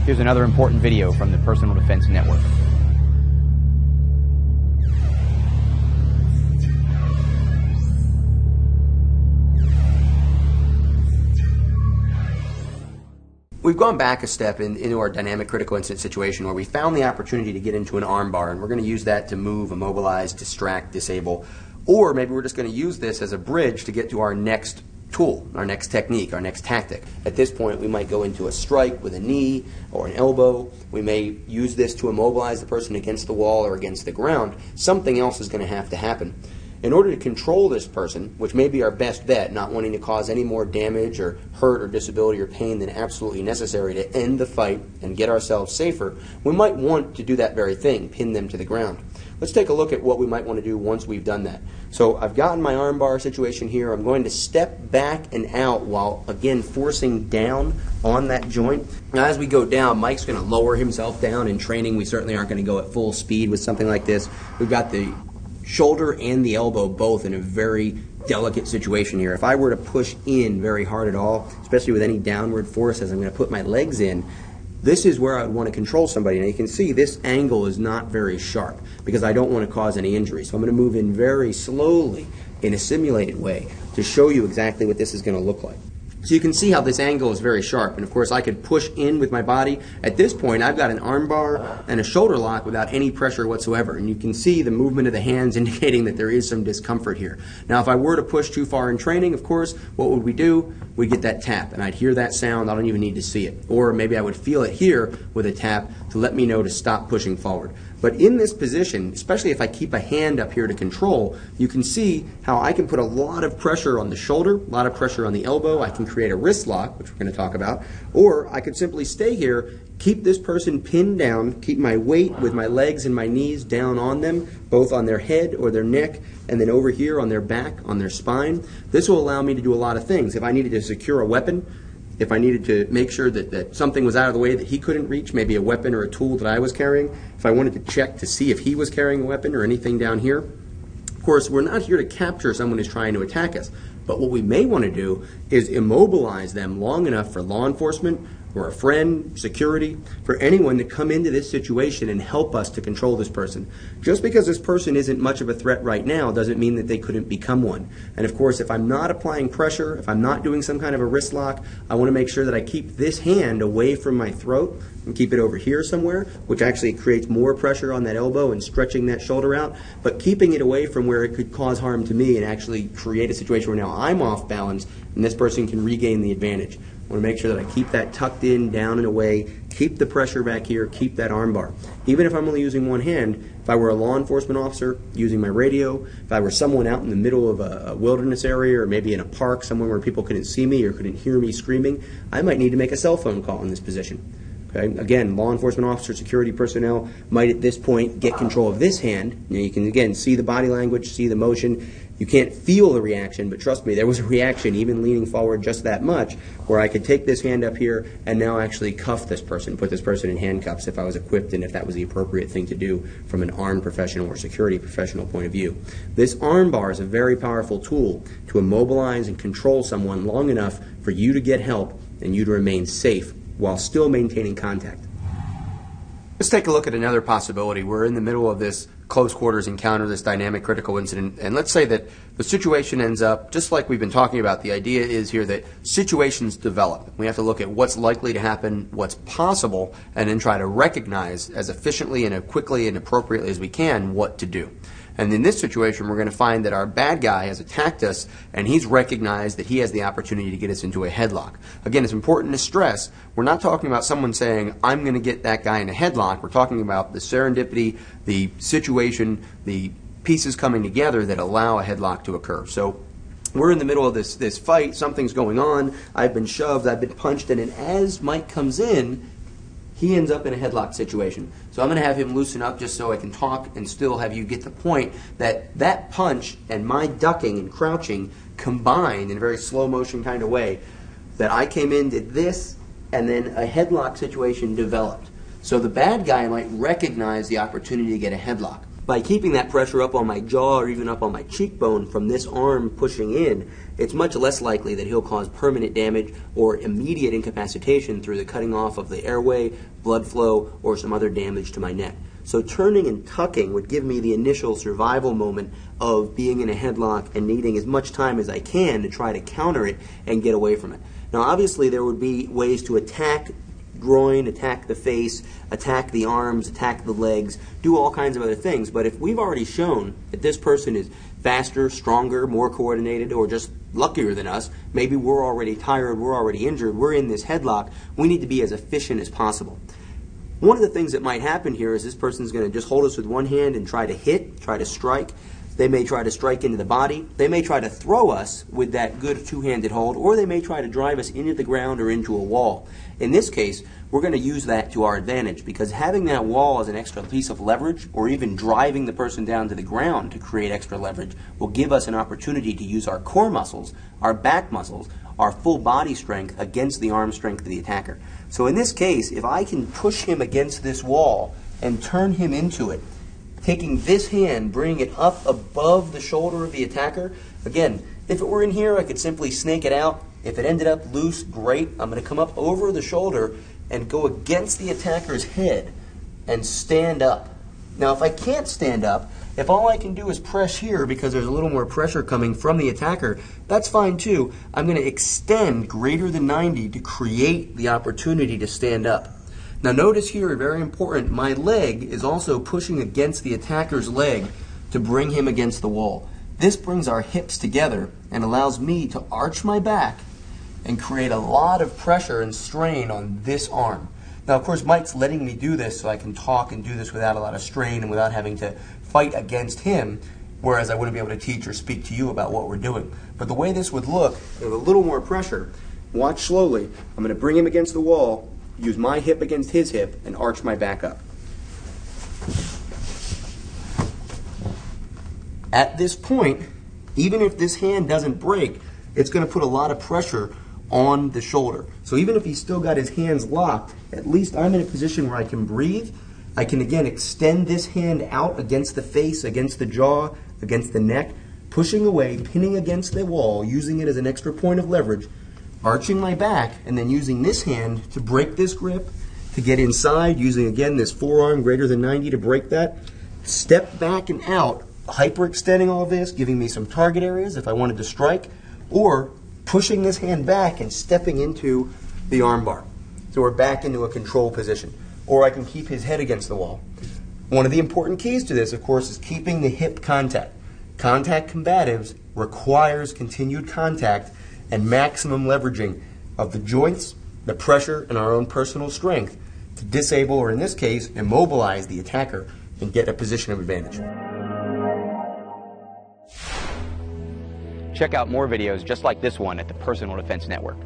Here's another important video from the Personal Defense Network. We've gone back a step into our dynamic critical incident situation where we found the opportunity to get into an arm bar, and we're going to use that to move, immobilize, distract, disable, or maybe we're just going to use this as a bridge to get to our next tool, our next technique, our next tactic. At this point, we might go into a strike with a knee or an elbow. We may use this to immobilize the person against the wall or against the ground. Something else is going to have to happen. In order to control this person, which may be our best bet, not wanting to cause any more damage or hurt or disability or pain than absolutely necessary to end the fight and get ourselves safer, we might want to do that very thing, pin them to the ground. Let's take a look at what we might want to do once we've done that. So I've gotten my arm bar situation here. I'm going to step back and out while, again, forcing down on that joint. Now, as we go down, Mike's going to lower himself down. In training, we certainly aren't going to go at full speed with something like this. We've got the shoulder and the elbow both in a very delicate situation here. If I were to push in very hard at all, especially with any downward force as I'm going to put my legs in, this is where I would want to control somebody. Now you can see this angle is not very sharp because I don't want to cause any injury. So I'm going to move in very slowly in a simulated way to show you exactly what this is going to look like. So you can see how this angle is very sharp, and of course I could push in with my body. At this point I've got an arm bar and a shoulder lock without any pressure whatsoever, and you can see the movement of the hands indicating that there is some discomfort here. Now if I were to push too far in training, of course, what would we do? We'd get that tap, and I'd hear that sound, I don't even need to see it. Or maybe I would feel it here with a tap to let me know to stop pushing forward. But in this position, especially if I keep a hand up here to control, you can see how I can put a lot of pressure on the shoulder, a lot of pressure on the elbow. I can create a wrist lock, which we're going to talk about, or I could simply stay here, keep this person pinned down, keep my weight with my legs and my knees down on them, both on their head or their neck, and then over here on their back, on their spine. This will allow me to do a lot of things. If I needed to secure a weapon, if I needed to make sure that something was out of the way that he couldn't reach, maybe a weapon or a tool that I was carrying, if I wanted to check to see if he was carrying a weapon or anything down here. Of course, we're not here to capture someone who's trying to attack us, but what we may want to do is immobilize them long enough for law enforcement or a friend, security, for anyone to come into this situation and help us to control this person. Just because this person isn't much of a threat right now doesn't mean that they couldn't become one. And of course, if I'm not applying pressure, if I'm not doing some kind of a wrist lock, I want to make sure that I keep this hand away from my throat and keep it over here somewhere, which actually creates more pressure on that elbow and stretching that shoulder out, but keeping it away from where it could cause harm to me and actually create a situation where now I'm off balance and this person can regain the advantage. I want to make sure that I keep that tucked in, down and away, keep the pressure back here, keep that arm bar. Even if I'm only using one hand, if I were a law enforcement officer using my radio, if I were someone out in the middle of a wilderness area or maybe in a park, somewhere where people couldn't see me or couldn't hear me screaming, I might need to make a cell phone call in this position. Okay? Again, law enforcement officer, security personnel might at this point get control of this hand. Now you can again see the body language, see the motion. You can't feel the reaction, but trust me, there was a reaction, even leaning forward just that much, where I could take this hand up here and now actually cuff this person, put this person in handcuffs if I was equipped and if that was the appropriate thing to do from an armed professional or security professional point of view. This arm bar is a very powerful tool to immobilize and control someone long enough for you to get help and you to remain safe while still maintaining contact. Let's take a look at another possibility. We're in the middle of this close quarters encounter, this dynamic critical incident, and let's say that the situation ends up just like we've been talking about. The idea is here that situations develop. We have to look at what's likely to happen, what's possible, and then try to recognize as efficiently and as quickly and appropriately as we can what to do. And in this situation, we're going to find that our bad guy has attacked us, and he's recognized that he has the opportunity to get us into a headlock. Again, it's important to stress, we're not talking about someone saying, I'm going to get that guy in a headlock. We're talking about the serendipity, the situation, the pieces coming together that allow a headlock to occur. So we're in the middle of this fight. Something's going on. I've been shoved. I've been punched. And then as Mike comes in, he ends up in a headlock situation. So I'm going to have him loosen up just so I can talk and still have you get the point that that punch and my ducking and crouching combined in a very slow motion kind of way, that I came in, did this, and then a headlock situation developed. So the bad guy might recognize the opportunity to get a headlock. By keeping that pressure up on my jaw or even up on my cheekbone from this arm pushing in, it's much less likely that he'll cause permanent damage or immediate incapacitation through the cutting off of the airway, blood flow, or some other damage to my neck. So turning and tucking would give me the initial survival moment of being in a headlock and needing as much time as I can to try to counter it and get away from it. Now obviously there would be ways to attack groin, attack the face, attack the arms, attack the legs, do all kinds of other things. But if we've already shown that this person is faster, stronger, more coordinated, or just luckier than us, maybe we're already tired, we're already injured, we're in this headlock, we need to be as efficient as possible. One of the things that might happen here is this person's going to just hold us with one hand and try to hit, try to strike. They may try to strike into the body. They may try to throw us with that good two-handed hold, or they may try to drive us into the ground or into a wall. In this case, we're going to use that to our advantage because having that wall as an extra piece of leverage, or even driving the person down to the ground to create extra leverage, will give us an opportunity to use our core muscles, our back muscles, our full body strength against the arm strength of the attacker. So in this case, if I can push him against this wall and turn him into it, taking this hand, bringing it up above the shoulder of the attacker. Again, if it were in here, I could simply snake it out. If it ended up loose, great. I'm going to come up over the shoulder and go against the attacker's head and stand up. Now, if I can't stand up, if all I can do is press here because there's a little more pressure coming from the attacker, that's fine too. I'm going to extend greater than 90 to create the opportunity to stand up. Now notice here, very important, my leg is also pushing against the attacker's leg to bring him against the wall. This brings our hips together and allows me to arch my back and create a lot of pressure and strain on this arm. Now of course Mike's letting me do this so I can talk and do this without a lot of strain and without having to fight against him, whereas I wouldn't be able to teach or speak to you about what we're doing. But the way this would look, with a little more pressure, watch slowly, I'm going to bring him against the wall, use my hip against his hip, and arch my back up. At this point, even if this hand doesn't break, it's going to put a lot of pressure on the shoulder. So even if he's still got his hands locked, at least I'm in a position where I can breathe. I can again extend this hand out against the face, against the jaw, against the neck, pushing away, pinning against the wall, using it as an extra point of leverage, arching my back, and then using this hand to break this grip, to get inside, using again this forearm greater than 90 to break that. Step back and out, hyperextending all this, giving me some target areas if I wanted to strike, or pushing this hand back and stepping into the armbar. So we're back into a control position. Or I can keep his head against the wall. One of the important keys to this, of course, is keeping the hip contact. Contact combatives requires continued contact and maximum leveraging of the joints, the pressure, and our own personal strength to disable, or in this case, immobilize the attacker and get a position of advantage. Check out more videos just like this one at the Personal Defense Network.